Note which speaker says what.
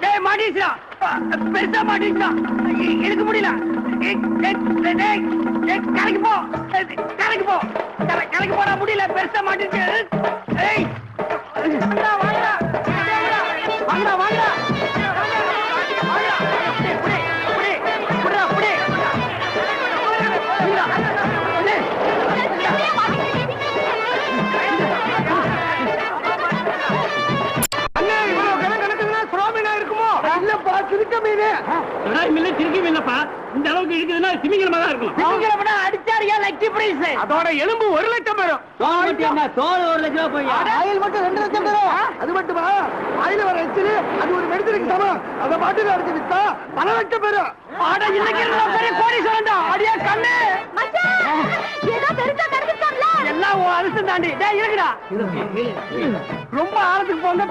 Speaker 1: டேய் மாட்டிச்சா, பெருசா மாட்டிச்சா, எடுக்க முடியல. கரைக்கு போ, கரைக்கு போ, கரைக்கு போடா, முடியல, பெருசா மாட்டிச்சு. வாங்கடா வாங்கடா வாங்கடா வாங்கடா. இந்த அளவுக்கு இருக்குதுன்னா திமிங்கலமா தான் இருக்கும். திமிங்கலம்னா அடிச்சாரியா லக்கி பிரைஸ். அதோட எலும்பு 1 லட்சம் பெறும். தோல் 1 லட்சம் போய் ஆயில் மட்டும் 2 லட்சம் பெறும். அது மட்டுமா, ஆயில வர எச்சில் அது ஒரு மெடிசனுக்கு சமம். அத பாட்டில் அடிச்சு வித்தா 1 லட்சம் பெறும். ஆட இன்னைக்கு பெரிய கோடீஸ்வரன் தான். அடியா கண்ணு மச்சான், ஏதோ பெருசா நடந்துட்டோம்ல. எல்லாம் அரிசி தாண்டி. டேய் இருக்குடா, ரொம்ப ஆழத்துக்கு போங்க.